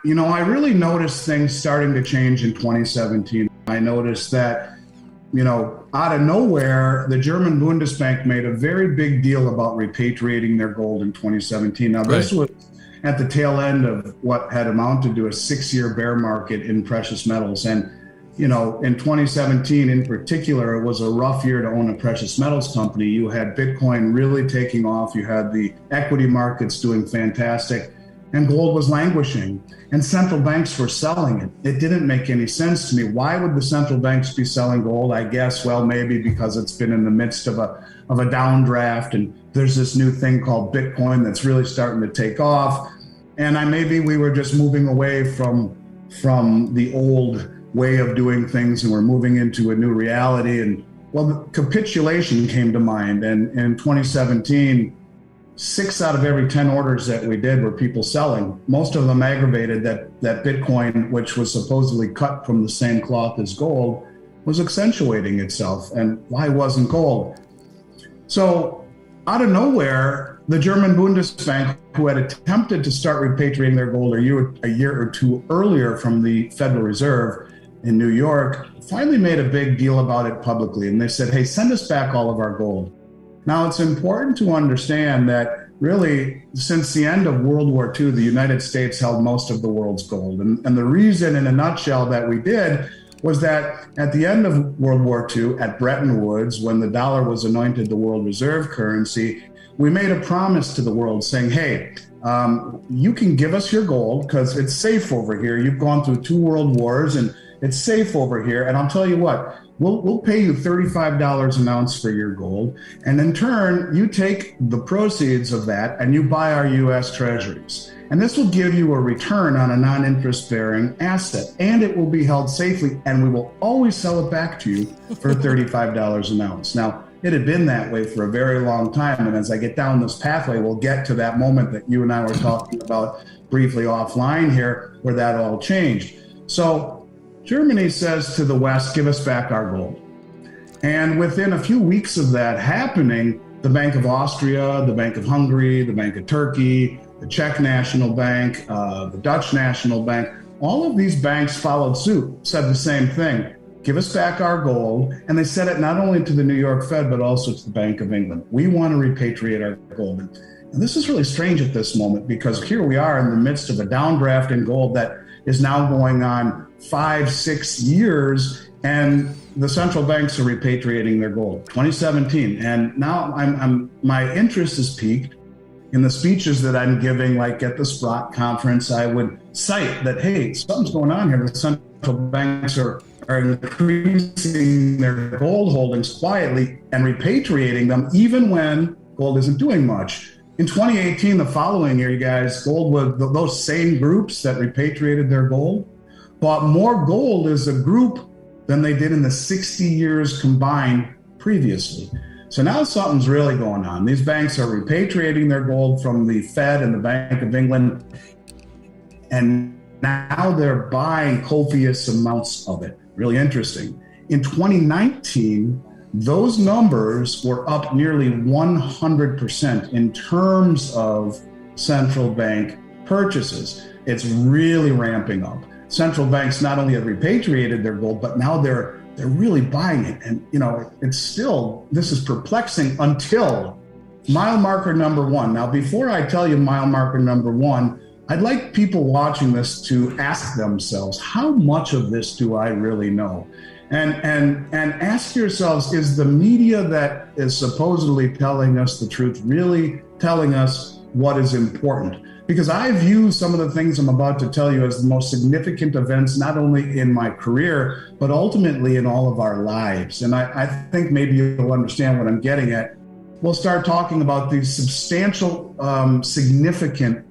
I really noticed things starting to change in 2017. I noticed that, out of nowhere, the German Bundesbank made a very big deal about repatriating their gold in 2017. Now, Right. this was at the tail end of what had amounted to a 6-year bear market in precious metals. And, in 2017 in particular, it was a rough year to own a precious metals company. You had Bitcoin really taking off. You had the equity markets doing fantastic, and gold was languishing, and central banks were selling it. It didn't make any sense to me. Why would the central banks be selling gold? I guess, well, maybe because it's been in the midst of a downdraft, and there's this new thing called Bitcoin that's really starting to take off. And maybe we were just moving away from the old way of doing things, and we're moving into a new reality. And well, the capitulation came to mind, and in 2017, 6 out of every 10 orders that we did were people selling. Most of them aggravated that Bitcoin, which was supposedly cut from the same cloth as gold, was accentuating itself. And why wasn't gold? So out of nowhere, the German Bundesbank, who had attempted to start repatriating their gold a year or two earlier from the Federal Reserve in New York, finally made a big deal about it publicly. And they said, hey, send us back all of our gold. Now, it's important to understand that really, since the end of World War II, the United States held most of the world's gold. And the reason, in a nutshell, that we did was that at the end of World War II, at Bretton Woods, when the dollar was anointed the world reserve currency, we made a promise to the world saying, hey, you can give us your gold because it's safe over here. You've gone through 2 world wars and it's safe over here. And I'll tell you what, we'll pay you $35 an ounce for your gold. And in turn, you take the proceeds of that and you buy our US treasuries. And this will give you a return on a non-interest bearing asset, and it will be held safely, and we will always sell it back to you for $35 an ounce. Now, it had been that way for a very long time. And as I get down this pathway, we'll get to that moment that you and I were talking about briefly offline here, where that all changed. So Germany says to the West, give us back our gold. And within a few weeks of that happening, the Bank of Austria, the Bank of Hungary, the Bank of Turkey, the Czech National Bank, the Dutch National Bank, all of these banks followed suit, said the same thing. Give us back our gold. And they said it not only to the New York Fed, but also to the Bank of England. We want to repatriate our gold. And this is really strange at this moment, because here we are in the midst of a downdraft in gold that is now going on 5-6 years, and the central banks are repatriating their gold. 2017, and now my interest is piqued. In the speeches that I'm giving, like at the Sprott conference, I would cite that, hey, something's going on here. The central banks are increasing their gold holdings quietly and repatriating them, even when gold isn't doing much. In 2018, the following year, you guys, gold was those same groups that repatriated their gold bought more gold as a group than they did in the 60 years combined previously. So now something's really going on. These banks are repatriating their gold from the Fed and the Bank of England, and now they're buying copious amounts of it. Really interesting. In 2019, those numbers were up nearly 100% in terms of central bank purchases. It's really ramping up. Central banks not only have repatriated their gold, but now they're really buying it. And, this is perplexing until mile marker number 1. Now, before I tell you mile marker number 1, I'd like people watching this to ask themselves, how much of this do I really know? And ask yourselves, is the media that is supposedly telling us the truth really telling us what is important? Because I view some of the things I'm about to tell you as the most significant events, not only in my career, but ultimately in all of our lives. And I think maybe you'll understand what I'm getting at. We'll start talking about these substantial, significant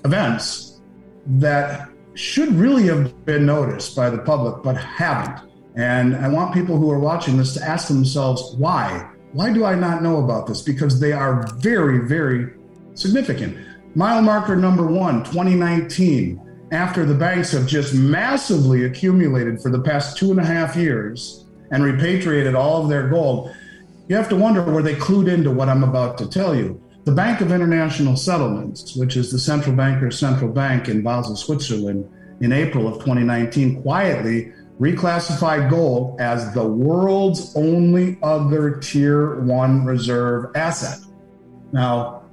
events that should really have been noticed by the public, but haven't. And I want people who are watching this to ask themselves, why? Why do I not know about this? Because they are very, very significant. Mile marker number 1, 2019, after the banks have just massively accumulated for the past 2.5 years and repatriated all of their gold, you have to wonder, were they clued into what I'm about to tell you? The Bank of International Settlements, which is the central banker's central bank in Basel, Switzerland, in April of 2019, quietly reclassified gold as the world's only other tier one reserve asset. Now,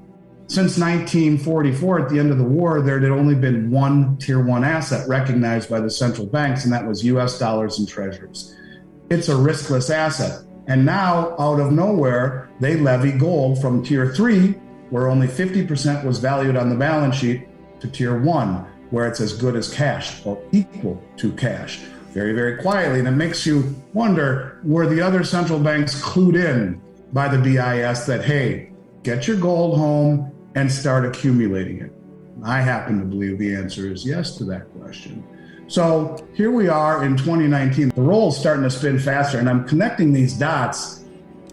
since 1944, at the end of the war, there had only been one tier one asset recognized by the central banks, and that was US dollars and treasuries. It's a riskless asset. And now, out of nowhere, they levy gold from tier three, where only 50% was valued on the balance sheet, to tier one, where it's as good as cash or equal to cash. Very, very quietly. And it makes you wonder, were the other central banks clued in by the BIS that, hey, get your gold home and start accumulating it? I happen to believe the answer is yes to that question. So here we are in 2019. The roll is starting to spin faster, and I'm connecting these dots,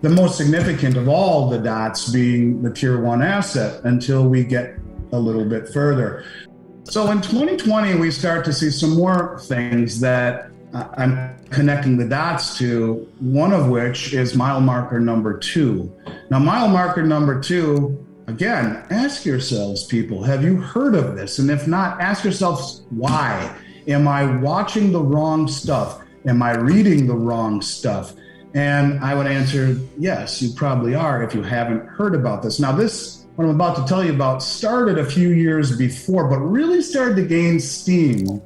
the most significant of all the dots being the tier one asset, until we get a little bit further. So in 2020, we start to see some more things that I'm connecting the dots to, one of which is mile marker number 2. Now, mile marker number 2, again, ask yourselves, people, have you heard of this? And if not, ask yourselves, why? Am I watching the wrong stuff? Am I reading the wrong stuff? And I would answer, yes, you probably are if you haven't heard about this. Now, this, what I'm about to tell you about, started a few years before, but really started to gain steam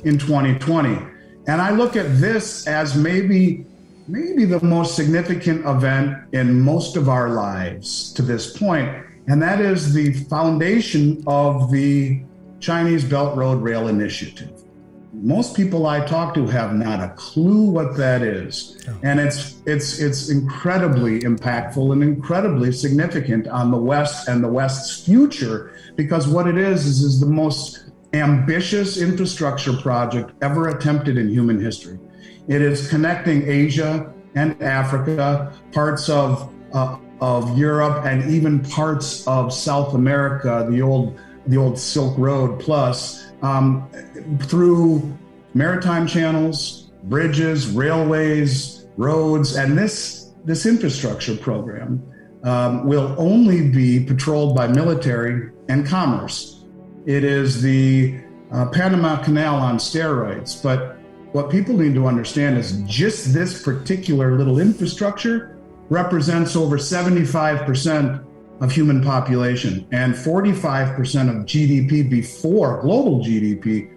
in 2020. And I look at this as maybe the most significant event in most of our lives to this point, and that is the foundation of the Chinese Belt Road Rail Initiative. Most people I talk to have not a clue what that is. And it's incredibly impactful and incredibly significant on the West and the West's future, because what it is the most ambitious infrastructure project ever attempted in human history. It is connecting Asia and Africa, parts of Europe, and even parts of South America, the old Silk Road plus, through maritime channels, bridges, railways, roads, and this infrastructure program will only be patrolled by military and commerce. It is the Panama Canal on steroids. But what people need to understand is just this particular little infrastructure represents over 75% of human population and 45% of GDP before, global GDP,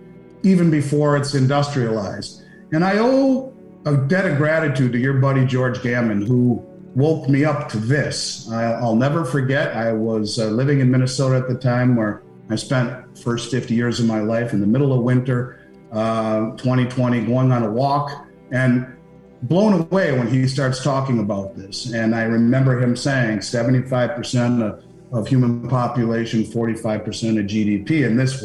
even before it's industrialized. And I owe a debt of gratitude to your buddy, George Gammon, who woke me up to this. I'll never forget, I was living in Minnesota at the time, where I spent first 50 years of my life in the middle of winter, 2020, going on a walk, and blown away when he starts talking about this. And I remember him saying 75% of human population, 45% of GDP. And this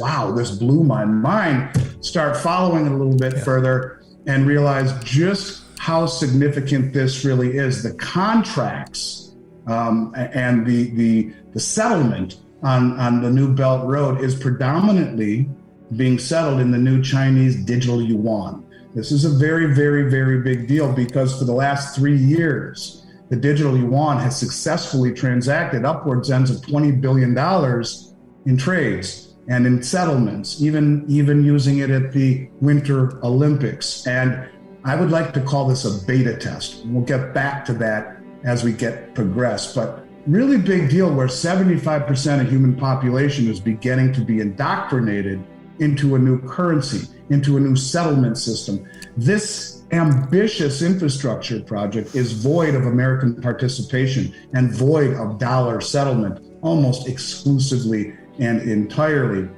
blew my mind. Start following it a little bit further and realize just how significant this really is. The contracts and the settlement on the new Belt Road is predominantly being settled in the new Chinese digital yuan. This is a very, very, very big deal, because for the last 3 years, the digital yuan has successfully transacted upwards ends of $20 billion in trades and in settlements, even using it at the Winter Olympics. And I would like to call this a beta test. We'll get back to that as we progress. But really big deal, where 75% of human population is beginning to be indoctrinated into a new currency, into a new settlement system. This ambitious infrastructure project is void of American participation and void of dollar settlement, almost exclusively and entirely